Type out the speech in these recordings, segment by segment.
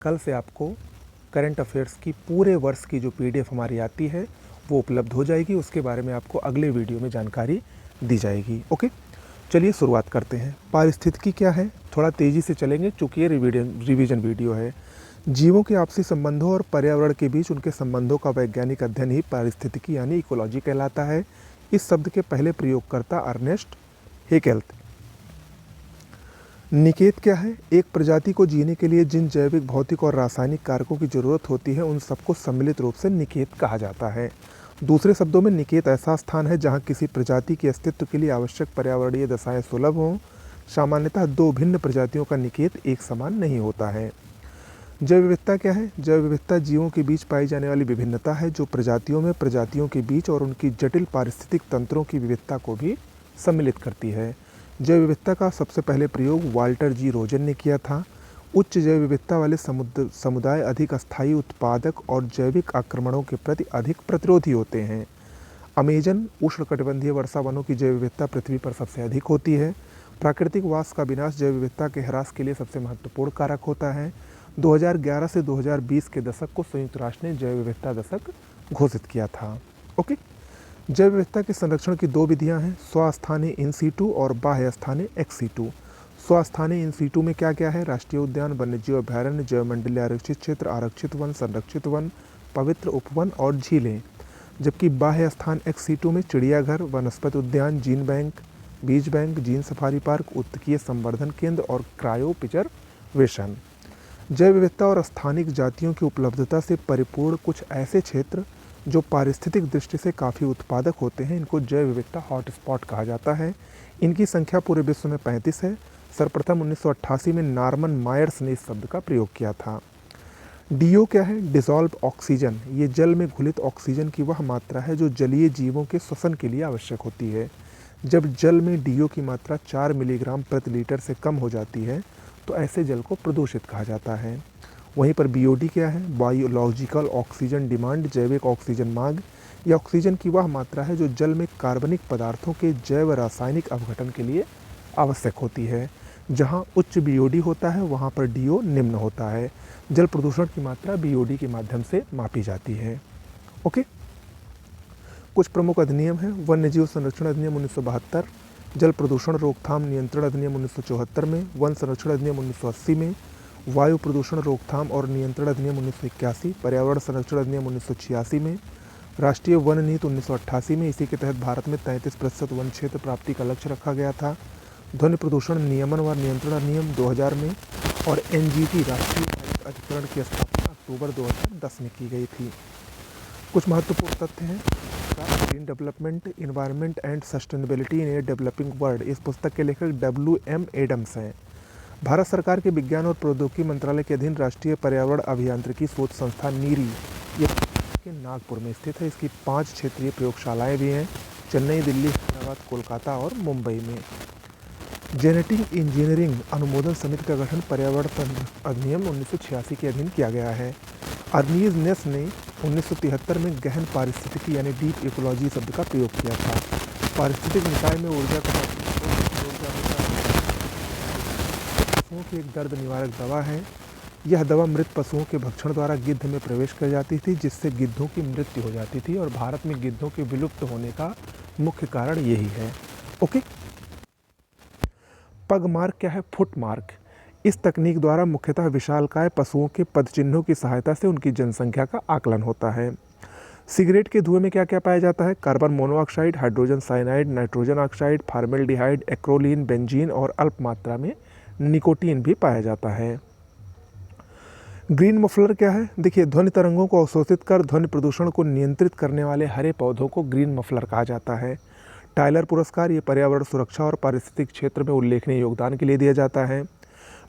कल से आपको करंट अफेयर्स की पूरे वर्ष की जो पीडीएफ हमारी आती है वो उपलब्ध हो जाएगी। उसके बारे में आपको अगले वीडियो में जानकारी दी जाएगी। ओके, चलिए शुरुआत करते हैं। पारिस्थितिकी क्या है, थोड़ा तेज़ी से चलेंगे चूँकि ये रिवीजन वीडियो है। जीवों के आपसी संबंधों और पर्यावरण के बीच उनके संबंधों का वैज्ञानिक अध्ययन ही पारिस्थितिकी यानी इकोलॉजी कहलाता है। इस शब्द के पहले प्रयोगकर्ता अर्नेस्ट हेकेल थे। निकेत क्या है, एक प्रजाति को जीने के लिए जिन जैविक, भौतिक और रासायनिक कारकों की जरूरत होती है उन सबको सम्मिलित रूप से निकेत कहा जाता है। दूसरे शब्दों में निकेत ऐसा स्थान है जहाँ किसी प्रजाति के अस्तित्व के लिए आवश्यक पर्यावरणीय दशाएं सुलभ हों। सामान्यतः दो भिन्न प्रजातियों का निकेत एक समान नहीं होता है। जैव विविधता क्या है, जैव विविधता जीवों के बीच पाई जाने वाली विभिन्नता है जो प्रजातियों में प्रजातियों के बीच और उनकी जटिल पारिस्थितिक तंत्रों की विविधता को भी सम्मिलित करती है। जैव विविधता का सबसे पहले प्रयोग वाल्टर जी रोजन ने किया था। उच्च जैव विविधता वाले समुदाय अधिक अस्थायी, उत्पादक और जैविक आक्रमणों के प्रति अधिक प्रतिरोधी होते हैं। अमेजन उष्णकटिबंधीय वर्षा वनों की जैव विविधता पृथ्वी पर सबसे अधिक होती है। प्राकृतिक वास का विनाश जैव विविधता के ह्रास के लिए सबसे महत्वपूर्ण कारक होता है। 2011 से 2020 के दशक को संयुक्त राष्ट्र ने जैव विविधता दशक घोषित किया था। ओके, जैव विविधता के संरक्षण की दो विधियां हैं, स्वस्थानीय इन सीटू और बाह्य स्थानीय एक्स सीटू। स्वस्थानीय इन सीटू में क्या क्या है, राष्ट्रीय उद्यान, वन्यजीव अभ्यारण्य, जैवमंडलीय आरक्षित क्षेत्र, आरक्षित वन, संरक्षित वन, पवित्र उपवन और झीलें। जबकि बाह्य स्थान एक्स सीटू में चिड़ियाघर, वनस्पति उद्यान, जीन बैंक, बीज बैंक, जीन सफारी पार्क, उत्तकीय संवर्धन केंद्र और क्रायो प्रिजर्वेशन। जैव विविधता और स्थानिक जातियों की उपलब्धता से परिपूर्ण कुछ ऐसे क्षेत्र जो पारिस्थितिक दृष्टि से काफ़ी उत्पादक होते हैं, इनको जैव विविधता हॉटस्पॉट कहा जाता है। इनकी संख्या पूरे विश्व में 35 है। सर्वप्रथम 1988 में नॉर्मन मायर्स ने इस शब्द का प्रयोग किया था। डीओ क्या है, डिसॉल्व ऑक्सीजन। ये जल में घुलित ऑक्सीजन की वह मात्रा है जो जलीय जीवों के श्वसन के लिए आवश्यक होती है। जब जल में डीओ की मात्रा 4 मिलीग्राम प्रति लीटर से कम हो जाती है तो ऐसे जल को प्रदूषित कहा जाता है। वहीं पर बीओडी क्या है, बायोलॉजिकल ऑक्सीजन डिमांड। जैविक ऑक्सीजन मांग यह ऑक्सीजन की वह मात्रा है जो जल में कार्बनिक पदार्थों के जैव रासायनिक अपघटन के लिए आवश्यक होती है। जहां उच्च बीओडी होता है वहां पर डीओ निम्न होता है। जल प्रदूषण की मात्रा बीओडी के माध्यम से मापी जाती है। ओके, कुछ प्रमुख अधिनियम हैं। वन्यजीव संरक्षण अधिनियम 1972, जल प्रदूषण रोकथाम नियंत्रण अधिनियम 1974 में, वन संरक्षण अधिनियम 1980 में, वायु प्रदूषण रोकथाम और नियंत्रण अधिनियम 1981, पर्यावरण संरक्षण अधिनियम 1986 में, राष्ट्रीय वन नीति 1988 में। इसी के तहत भारत में 33% वन क्षेत्र प्राप्ति का लक्ष्य रखा गया था। ध्वनि प्रदूषण नियमन व नियंत्रण अधिनियम 2000 में और एनजीटी राष्ट्रीय अधिकरण की स्थापना अक्टूबर 2010 में की गई थी। कुछ महत्वपूर्ण तथ्य हैं। Green development, environment and sustainability in a developing world, इस पुस्तक के लेखक WM एडम्स हैं। भारत सरकार के विज्ञान और प्रौद्योगिकी मंत्रालय के अधीन राष्ट्रीय पर्यावरण अभियांत्रिकी शोध संस्था नीरी ये के नागपुर में स्थित है। इसकी 5 क्षेत्रीय प्रयोगशालाएं भी हैं, चेन्नई, दिल्ली, हैदराबाद, कोलकाता और मुंबई में। जेनेटिक इंजीनियरिंग अनुमोदन समिति का गठन पर्यावरण अधिनियम 1986 के अधीन किया गया है। अर्नीज नेस ने 1973 में गहन पारिस्थितिकी यानी डीप इकोलॉजी शब्द का प्रयोग किया था। पारिस्थितिक निकाय में ऊर्जा का पशुओं की एक दर्द निवारक दवा है। यह दवा मृत पशुओं के भक्षण द्वारा गिद्ध में प्रवेश कर जाती थी जिससे गिद्धों की मृत्यु हो जाती थी और भारत में गिद्धों के विलुप्त होने का मुख्य कारण यही है। ओके, पग मार्क क्या है, फुट मार्क। इस तकनीक द्वारा मुख्यतः विशालकाय पशुओं के पदचिन्हों की सहायता से उनकी जनसंख्या का आकलन होता है। सिगरेट के धुएं में क्या क्या पाया जाता है, carbon monoxide, hydrogen cyanide, nitrogen oxide, formaldehyde, acrolein, benzene और अल्प मात्रा में निकोटीन भी पाया जाता है। ग्रीन मफलर क्या है, देखिए ध्वनि तरंगों को अवशोषित कर ध्वनि प्रदूषण को नियंत्रित करने वाले हरे पौधों को ग्रीन मफलर कहा जाता है। टाइलर पुरस्कार ये पर्यावरण सुरक्षा और पारिस्थितिक क्षेत्र में उल्लेखनीय योगदान के लिए दिया जाता है।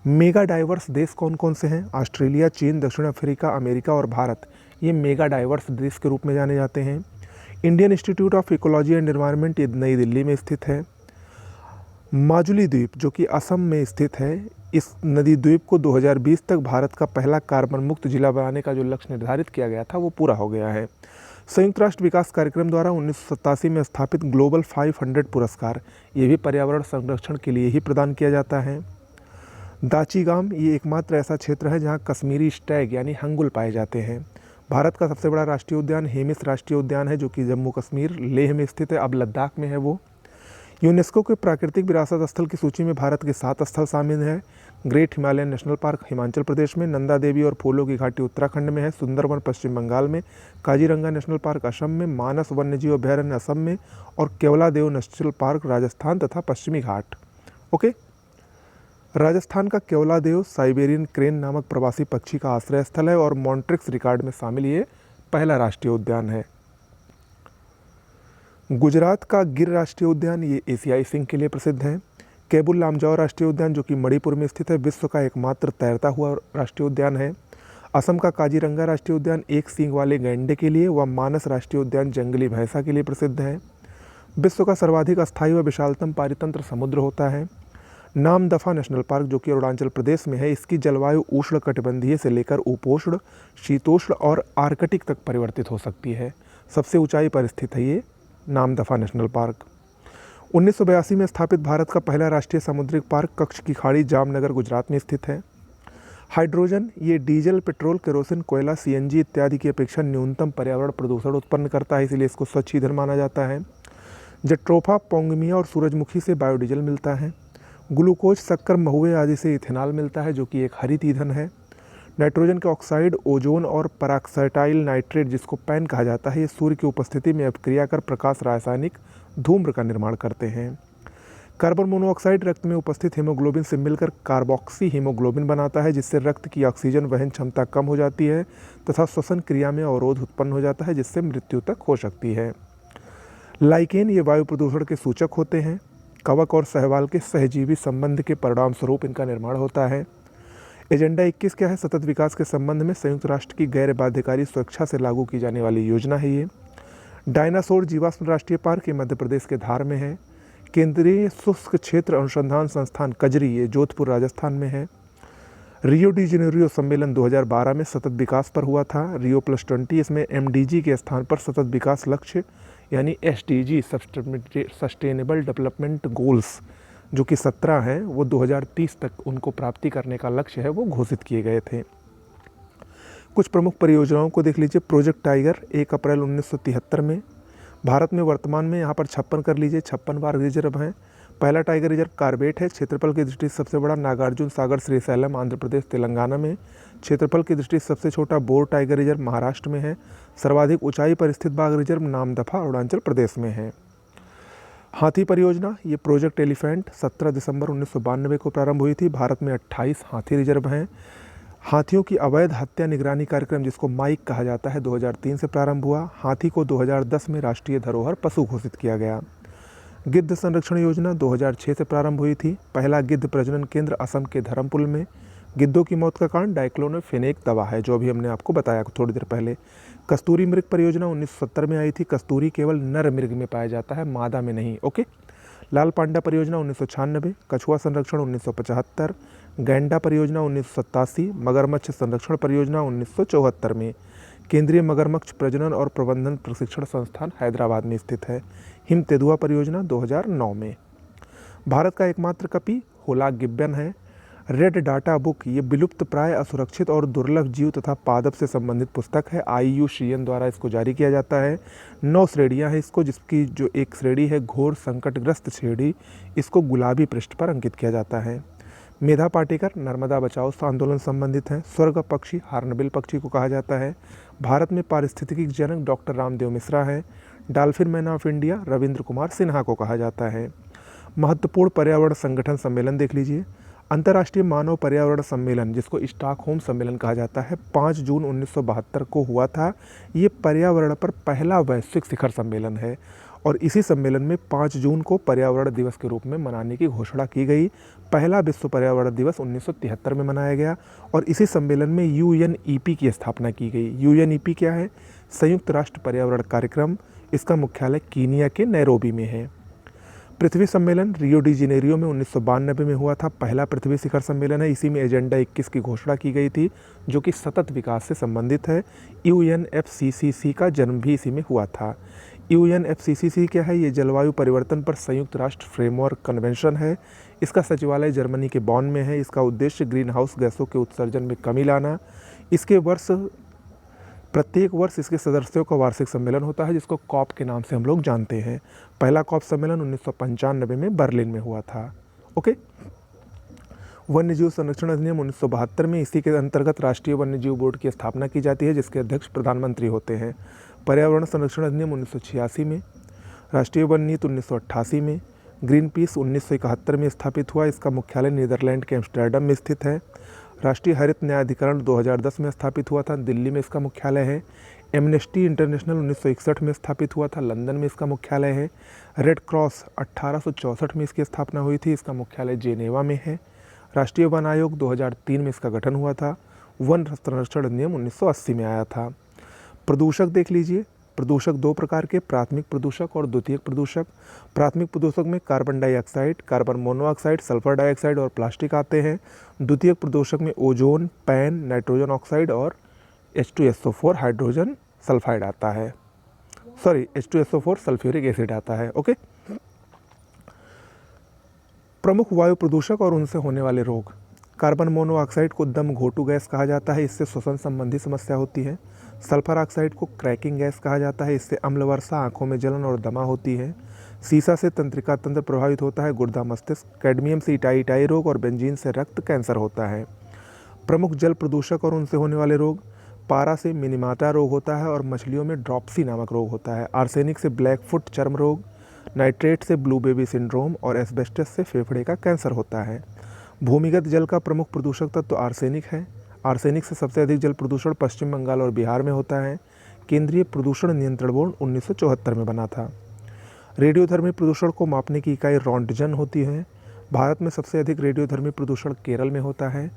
मेगा डाइवर्स देश कौन कौन से हैं, ऑस्ट्रेलिया, चीन, दक्षिण अफ्रीका, अमेरिका और भारत, ये मेगा डाइवर्स देश के रूप में जाने जाते हैं। Indian institute of ecology and environment ये नई दिल्ली में स्थित है। माजुली द्वीप जो कि असम में स्थित है, इस नदी द्वीप को 2020 तक भारत का पहला कार्बन मुक्त जिला बनाने का जो लक्ष्य निर्धारित किया गया था वो पूरा हो गया है। संयुक्त राष्ट्र विकास कार्यक्रम द्वारा 1987 में स्थापित ग्लोबल 500 पुरस्कार ये भी पर्यावरण संरक्षण के लिए ही प्रदान किया जाता है। दाचीगाम ये एकमात्र ऐसा क्षेत्र है जहाँ कश्मीरी स्टैग यानी हंगुल पाए जाते हैं। भारत का सबसे बड़ा राष्ट्रीय उद्यान हेमिस राष्ट्रीय उद्यान है, जो कि जम्मू कश्मीर लेह में स्थित है, अब लद्दाख में है वो। यूनेस्को के प्राकृतिक विरासत स्थल की सूची में भारत के 7 स्थल शामिल हैं। Great Himalayan national park Himachal Pradesh में, नंदा देवी और फूलों की घाटी उत्तराखंड में है, सुंदरवन पश्चिम बंगाल में, काजीरंगा नेशनल पार्क असम में, मानस वन्यजीव अभयारण्य असम में और केवलादेव नेशनल पार्क राजस्थान तथा पश्चिमी घाट। ओके, राजस्थान का केवलादेव साइबेरियन क्रेन नामक प्रवासी पक्षी का आश्रय स्थल है और मॉन्ट्रिक्स रिकॉर्ड में शामिल ये पहला राष्ट्रीय उद्यान है। गुजरात का गिर राष्ट्रीय उद्यान ये एशियाई सिंह के लिए प्रसिद्ध है। केबुल लामजाओ राष्ट्रीय उद्यान जो कि मणिपुर में स्थित है, विश्व का एकमात्र तैरता हुआ राष्ट्रीय उद्यान है। असम का काजीरंगा राष्ट्रीय उद्यान एक सींग वाले गैंडे के लिए व मानस राष्ट्रीय उद्यान जंगली भैंसा के लिए प्रसिद्ध है। विश्व का सर्वाधिक अस्थायी व विशालतम पारितंत्र समुद्र होता है। नामदफा नेशनल पार्क जो कि अरुणाचल प्रदेश में है, इसकी जलवायु उष्णकटिबंधीय से लेकर उपोष्ण, शीतोष्ण और आर्कटिक तक परिवर्तित हो सकती है। सबसे ऊंचाई पर स्थित है ये नामदफा नेशनल पार्क। 1982 में स्थापित भारत का पहला राष्ट्रीय सामुद्रिक पार्क कच्छ की खाड़ी जामनगर गुजरात में स्थित है। हाइड्रोजन ये डीजल, पेट्रोल, केरोसिन, कोयला, सीएनजी इत्यादि की अपेक्षा न्यूनतम पर्यावरण प्रदूषण उत्पन्न करता है, इसलिए इसको स्वच्छ ईंधन माना जाता है। जट्रोफा, पोंगमिया और सूरजमुखी से बायोडीजल मिलता है। ग्लूकोज, शक्कर, महुए आदि से इथेनॉल मिलता है जो कि एक हरित ईंधन है। नाइट्रोजन के ऑक्साइड, ओजोन और पराक्साइटाइल नाइट्रेट जिसको पैन कहा जाता है, ये सूर्य की उपस्थिति में अभिक्रिया कर प्रकाश रासायनिक धूम्र का निर्माण करते हैं। कार्बन मोनोऑक्साइड रक्त में उपस्थित हीमोग्लोबिन से मिलकर कार्बोक्सी हीमोग्लोबिन बनाता है, जिससे रक्त की ऑक्सीजन वहन क्षमता कम हो जाती है तथा श्वसन क्रिया में अवरोध उत्पन्न हो जाता है, जिससे मृत्यु तक हो सकती है। लाइकेन ये वायु प्रदूषण के सूचक होते हैं। कवक और सहवाल के सहजीवी संबंध के परिणाम स्वरूप इनका निर्माण होता है। एजेंडा 21 क्या है? सतत विकास के संबंध में संयुक्त राष्ट्र की गैर बाध्यकारी स्वेच्छा से लागू की जाने वाली योजना है ये। डायनासोर जीवाश्म राष्ट्रीय पार्क ये मध्य प्रदेश के धार में है। केंद्रीय शुष्क क्षेत्र अनुसंधान संस्थान कजरी ये जोधपुर राजस्थान में है। रियो डी जेनेरियो सम्मेलन 2012 में सतत विकास पर हुआ था। रियो +20 इसमें MDG के स्थान पर सतत विकास लक्ष्य यानी SDG सस्टेनेबल डेवलपमेंट गोल्स जो कि 17 हैं, वो 2030 तक उनको प्राप्ति करने का लक्ष्य है वो घोषित किए गए थे। कुछ प्रमुख परियोजनाओं को देख लीजिए। प्रोजेक्ट टाइगर 1 अप्रैल 1973 में। भारत में वर्तमान में यहाँ पर 56 कर लीजिए 56 बार रिजर्व हैं। पहला टाइगर रिजर्व कार्बेट है, क्षेत्रफल की दृष्टि से सबसे बड़ा नागार्जुन सागर श्रीशैलम आंध्र प्रदेश तेलंगाना में। क्षेत्रफल की दृष्टि से सबसे छोटा बोर टाइगर रिजर्व महाराष्ट्र में है। सर्वाधिक ऊंचाई पर स्थित बाघ रिजर्व नामदफा अरुणाचल प्रदेश में है। हाथी परियोजना ये प्रोजेक्ट एलिफेंट 17 दिसंबर 1992 को प्रारंभ हुई थी। भारत में 28 हाथी रिजर्व हैं। हाथियों की अवैध हत्या निगरानी कार्यक्रम जिसको माइक कहा जाता है 2003 से प्रारंभ हुआ। हाथी को 2010 में राष्ट्रीय धरोहर पशु घोषित किया गया। गिद्ध संरक्षण योजना 2006 से प्रारंभ हुई थी। पहला गिद्ध प्रजनन केंद्र असम के धर्मपुर में। गिद्धों की मौत का कारण डाइक्लोनोफेनेक दवा है जो अभी हमने आपको बताया थोड़ी देर पहले। कस्तूरी मृग परियोजना 1970 में आई थी। कस्तूरी केवल नर मृग में पाया जाता है, मादा में नहीं। ओके। लाल पांडा परियोजना 1996। कछुआ संरक्षण 1975। गैंडा परियोजना 1987। मगरमच्छ संरक्षण परियोजना 1974 में। केंद्रीय मगरमच्छ प्रजनन और प्रबंधन प्रशिक्षण संस्थान हैदराबाद में स्थित है। हिम तेंदुआ परियोजना 2009 में। भारत का एकमात्र कपि होलाक गिब्बन है। रेड डाटा बुक ये विलुप्त प्राय, असुरक्षित और दुर्लभ जीव तथा पादप से संबंधित पुस्तक है। IUCN द्वारा इसको जारी किया जाता है। 9 श्रेणियां हैं इसको, जिसकी जो एक श्रेणी है घोर संकटग्रस्त श्रेणी, इसको गुलाबी पृष्ठ पर अंकित किया जाता है। मेधा पाटेकर नर्मदा बचाओ आंदोलन संबंधित हैं। स्वर्ग पक्षी हार्नबिल पक्षी को कहा जाता है। भारत में पारिस्थितिकी जनक डॉक्टर रामदेव मिश्रा है। Dolphin man of India Ravindra Kumar Sinha को कहा जाता है। महत्वपूर्ण पर्यावरण संगठन सम्मेलन देख लीजिए। अंतर्राष्ट्रीय मानव पर्यावरण सम्मेलन जिसको स्टॉकहोम सम्मेलन कहा जाता है 5 जून 1972 को हुआ था। ये पर्यावरण पर पहला वैश्विक शिखर सम्मेलन है और इसी सम्मेलन में 5 जून को पर्यावरण दिवस के रूप में मनाने की घोषणा की गई। पहला विश्व पर्यावरण दिवस 1973 में मनाया गया और इसी सम्मेलन में UNEP की स्थापना की गई। UNEP क्या है? संयुक्त राष्ट्र पर्यावरण कार्यक्रम। इसका मुख्यालय कीनिया के नैरोबी में है। पृथ्वी सम्मेलन रियो डी जेनेरियो में 1992 में हुआ था। पहला पृथ्वी शिखर सम्मेलन है। इसी में एजेंडा 21 की घोषणा की गई थी जो कि सतत विकास से संबंधित है। UNFCCC का जन्म भी इसी में हुआ था। UNFCCC क्या है? ये जलवायु परिवर्तन पर संयुक्त राष्ट्र फ्रेमवर्क कन्वेंशन है। इसका सचिवालय जर्मनी के बॉन में है। इसका उद्देश्य ग्रीन हाउस गैसों के उत्सर्जन में कमी लाना। प्रत्येक वर्ष इसके सदस्यों का वार्षिक सम्मेलन होता है, जिसको कॉप के नाम से हम लोग जानते हैं। पहला कॉप सम्मेलन 1995 में बर्लिन में हुआ था। ओके। वन्यजीव संरक्षण अधिनियम 1972 में, इसी के अंतर्गत राष्ट्रीय वन्यजीव बोर्ड की स्थापना की जाती है, जिसके अध्यक्ष प्रधानमंत्री होते हैं। पर्यावरण संरक्षण अधिनियम 1986 में, राष्ट्रीय वन नीति 1988 में, ग्रीन पीस 1971 में स्थापित हुआ। इसका मुख्यालय नीदरलैंड के एम्स्टर्डम में स्थित है। राष्ट्रीय हरित न्यायाधिकरण 2010 में स्थापित हुआ था, दिल्ली में इसका मुख्यालय है। एमनेस्टी इंटरनेशनल 1961 में स्थापित हुआ था, लंदन में इसका मुख्यालय है। रेड क्रॉस 1864 में इसकी स्थापना हुई थी, इसका मुख्यालय जेनेवा में है। राष्ट्रीय वन आयोग 2003 में इसका गठन हुआ था। वन संरक्षण अधिनियम 1980 में आया था। प्रदूषक देख लीजिए। प्रदूषक दो प्रकार के, प्राथमिक प्रदूषक और द्वितीयक प्रदूषक। प्राथमिक प्रदूषक में carbon dioxide, carbon monoxide, sulphur dioxide और प्लास्टिक आते हैं। द्वितीयक प्रदूषक में ओजोन, पैन, नाइट्रोजन ऑक्साइड और H2SO4 हाइड्रोजन सल्फाइड आता है। H2SO4 सल्फ्यूरिक एसिड आता है। ओके। प्रमुख वायु प्रदूषक और उनसे होने वाले रोग। कार्बन मोनोऑक्साइड को दम घोटू गैस कहा जाता है, इससे श्वसन संबंधी समस्या होती है। सल्फर ऑक्साइड को क्रैकिंग गैस कहा जाता है, इससे अम्लवर्षा, आंखों में जलन और दमा होती है। सीसा से तंत्रिका तंत्र प्रभावित होता है, गुर्दा मस्तिष्क। कैडमियम से इटाई रोग और बेंजीन से रक्त कैंसर होता है। प्रमुख जल प्रदूषक और उनसे होने वाले रोग। पारा से मिनीमाटा रोग होता है और मछलियों में ड्रॉप्सी नामक रोग होता है। आर्सेनिक से ब्लैक फुट चर्म रोग, नाइट्रेट से ब्लू बेबी सिंड्रोम और एस्बेस्टस से फेफड़े का कैंसर होता है। भूमिगत जल का प्रमुख प्रदूषक तत्व आर्सेनिक है। आर्सेनिक से सबसे अधिक जल प्रदूषण पश्चिम बंगाल और बिहार में होता है। केंद्रीय प्रदूषण नियंत्रण बोर्ड 1974 में बना था। रेडियोधर्मी प्रदूषण को मापने की इकाई रोंटजन होती है। भारत में सबसे अधिक रेडियोधर्मी प्रदूषण केरल में होता है।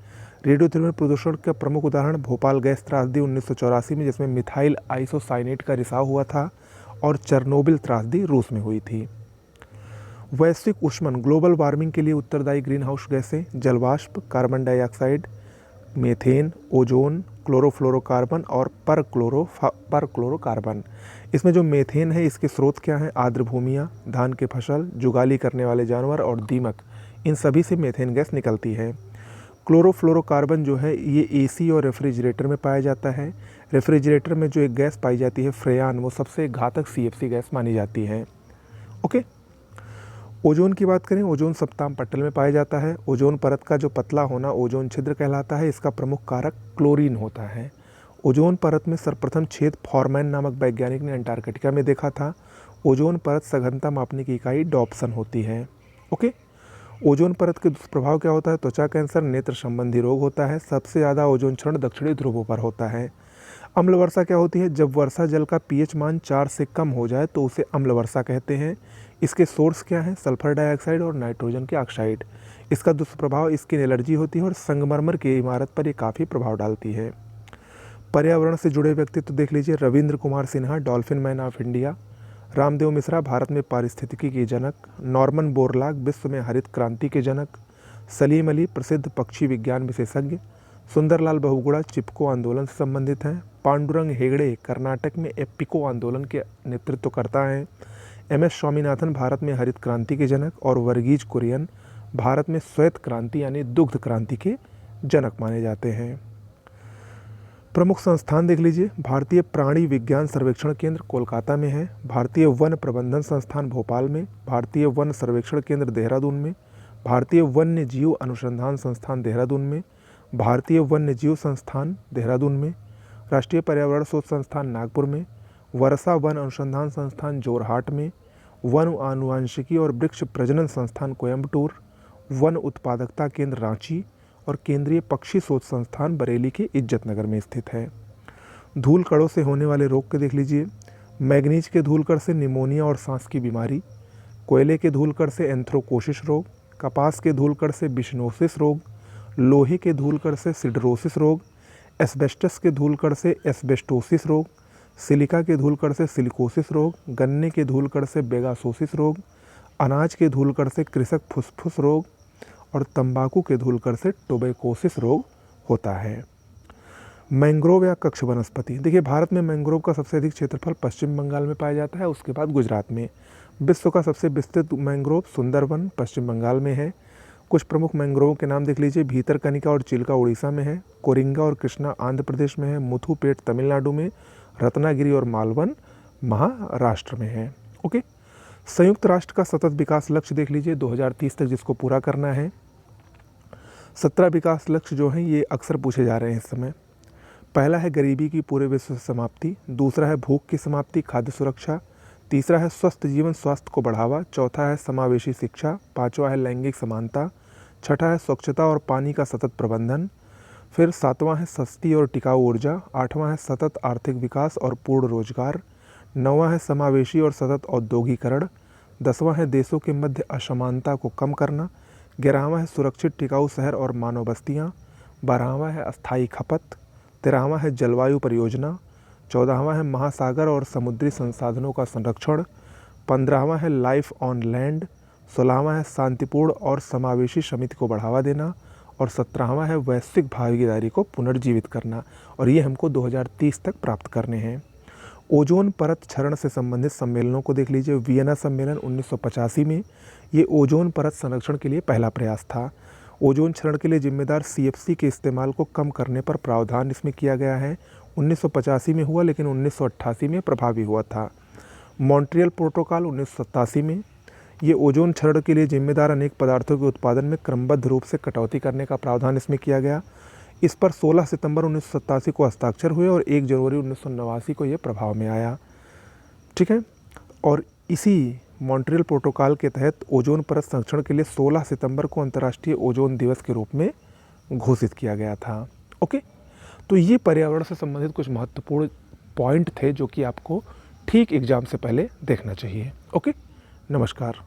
रेडियोधर्मी प्रदूषण का प्रमुख उदाहरण भोपाल गैस त्रासदी 1984 में, जिसमें मिथाइल आइसोसाइनेट का रिसाव हुआ था, और चेरनोबिल त्रासदी रूस में हुई थी। वैश्विक ऊष्मन ग्लोबल वार्मिंग के लिए उत्तरदायी ग्रीन हाउस गैसें जलवाष्प, carbon dioxide, methane, ozone, chlorofluorocarbon और परक्लोरोकार्बन। इसमें जो मीथेन है, इसके स्रोत क्या हैं? आर्द्र भूमियाँ, धान के फसल, जुगाली करने वाले जानवर और दीमक, इन सभी से मीथेन गैस निकलती है। क्लोरोफ्लोरोकार्बन जो है ये एसी और रेफ्रिजरेटर में पाया जाता है। रेफ्रिजरेटर में जो एक गैस पाई जाती है फ्रेयान, वो सबसे घातक CFC गैस मानी जाती है। ओके। ओजोन की बात करें, ओजोन सप्ताम पट्टल में पाया जाता है। ओजोन परत का जो पतला होना ओजोन छिद्र कहलाता है। इसका प्रमुख कारक क्लोरीन होता है। ओजोन परत में सर्वप्रथम छेद फॉरमैन नामक वैज्ञानिक ने अंटार्कटिका में देखा था। ओजोन परत सघनता मापने की इकाई डॉप्सन होती है। ओके। ओजोन परत के दुष्प्रभाव क्या होता है? त्वचा कैंसर, नेत्र संबंधी रोग होता है। सबसे ज़्यादा ओजोन क्षरण दक्षिणी ध्रुवों पर होता है। अम्ल वर्षा क्या होती है? जब वर्षा जल का pH मान 4 से कम हो जाए तो उसे अम्ल वर्षा कहते हैं। इसके सोर्स क्या हैं? सल्फर डाइऑक्साइड और नाइट्रोजन के ऑक्साइड। इसका दुष्प्रभाव स्किन एलर्जी होती है और संगमरमर की इमारत पर ये काफ़ी प्रभाव डालती है। पर्यावरण से जुड़े व्यक्तित्व देख लीजिए। Ravindra Kumar Sinha, dolphin man of India. Ramdev Mishra, Bharat में पारिस्थितिकी के जनक। नॉर्मन बोरलॉग, विश्व में हरित क्रांति के जनक। सलीम अली, प्रसिद्ध पक्षी विज्ञान विशेषज्ञ। सुंदरलाल बहुगुणा चिपको आंदोलन से संबंधित हैं। पांडुरंग हेगड़े, कर्नाटक में एपिको आंदोलन के नेतृत्व करता है। MS स्वामीनाथन, भारत में हरित क्रांति के जनक। और वर्गीज कुरियन, भारत में श्वेत क्रांति यानी दुग्ध क्रांति के जनक माने जाते हैं। प्रमुख संस्थान देख लीजिए। भारतीय प्राणी विज्ञान सर्वेक्षण केंद्र कोलकाता में है। भारतीय वन प्रबंधन संस्थान भोपाल में। भारतीय वन सर्वेक्षण केंद्र देहरादून में। भारतीय वन्य जीव अनुसंधान संस्थान देहरादून में। भारतीय वन्य जीव संस्थान देहरादून में। राष्ट्रीय पर्यावरण शोध संस्थान नागपुर में। वर्षा वन अनुसंधान संस्थान जोरहाट में। वन आनुवंशिकी और वृक्ष प्रजनन संस्थान कोयम्बटूर। वन उत्पादकता केंद्र रांची और केंद्रीय पक्षी शोध संस्थान बरेली के इज्जतनगर में स्थित है। धूल कणों से होने वाले रोग के देख लीजिए। मैग्नीज के धूलकण से निमोनिया और सांस की बीमारी। कोयले के धूलकण से एंथ्रोकोसिस रोग। कपास के धूलकण से बिशनोसिस रोग। लोहे के धूलकण से सिडरोसिस रोग। एस्बेस्टस के धूलकण से एस्बेस्टोसिस रोग। सिलिका के धूलकण से सिलिकोसिस रोग। गन्ने के धूलकण से बेगासोसिस रोग। अनाज के धूलकण से कृषक फुसफुस रोग और तंबाकू के धूलकण से टोबैकोसिस रोग होता है। मैंग्रोव या कक्ष वनस्पति, देखिए भारत में मैंग्रोव का सबसे अधिक क्षेत्रफल पश्चिम बंगाल में पाया जाता है, उसके बाद गुजरात में। विश्व का सबसे विस्तृत मैंग्रोव सुंदरवन पश्चिम बंगाल में है। कुछ प्रमुख मैंग्रोव के नाम देख लीजिए, भीतरकनिका और चिल्का उड़ीसा में है, कोरिंगा और कृष्णा आंध्र प्रदेश में है, मुथुपेट तमिलनाडु में, रत्नागिरी और मालवन महाराष्ट्र में है। ओके, संयुक्त राष्ट्र का सतत विकास लक्ष्य देख लीजिए 2030 तक जिसको पूरा करना है। 17 विकास लक्ष्य जो हैं ये अक्सर पूछे जा रहे हैं इस समय। पहला है गरीबी की पूरे विश्व से समाप्ति, दूसरा है भूख की समाप्ति, खाद्य सुरक्षा, तीसरा है स्वस्थ जीवन स्वास्थ्य को बढ़ावा, चौथा है समावेशी शिक्षा, पांचवा है लैंगिक समानता, छठा है स्वच्छता और पानी का सतत प्रबंधन, फिर सातवां है सस्ती और टिकाऊ ऊर्जा, आठवां है सतत आर्थिक विकास और पूर्ण रोजगार, नौवां है समावेशी और सतत औद्योगिकरण, 10वां है देशों के मध्य असमानता को कम करना, 11वां है सुरक्षित टिकाऊ शहर और मानव बस्तियाँ, 12वां है अस्थायी खपत, 13वां है जलवायु परियोजना, 14वां है महासागर और समुद्री संसाधनों का संरक्षण, 15वां है लाइफ ऑन लैंड, 16वां है शांतिपूर्ण और समावेशी समिति को बढ़ावा देना, और 17वां है वैश्विक भागीदारी को पुनर्जीवित करना। और ये हमको 2030 तक प्राप्त करने हैं। ओजोन परत क्षरण से संबंधित सम्मेलनों को देख लीजिए। वियना सम्मेलन 1985 में, ये ओजोन परत संरक्षण के लिए पहला प्रयास था। ओजोन क्षरण के लिए जिम्मेदार CFC के इस्तेमाल को कम करने पर प्रावधान इसमें किया गया है। 1985 में हुआ, लेकिन 1988 में प्रभावी हुआ था। मॉन्ट्रियल प्रोटोकॉल 1987 में, ये ओजोन क्षरण के लिए जिम्मेदार अनेक पदार्थों के उत्पादन में क्रमबद्ध रूप से कटौती करने का प्रावधान इसमें किया गया। इस पर 16 सितंबर 1987 को हस्ताक्षर हुए और 1 जनवरी 1989 को ये प्रभाव में आया। ठीक है, और इसी मॉन्ट्रियल प्रोटोकॉल के तहत ओजोन परत संरक्षण के लिए 16 सितंबर को अंतर्राष्ट्रीय ओजोन दिवस के रूप में घोषित किया गया था। ओके, तो ये पर्यावरण से संबंधित कुछ महत्वपूर्ण पॉइंट थे जो कि आपको ठीक एग्जाम से पहले देखना चाहिए। ओके, नमस्कार।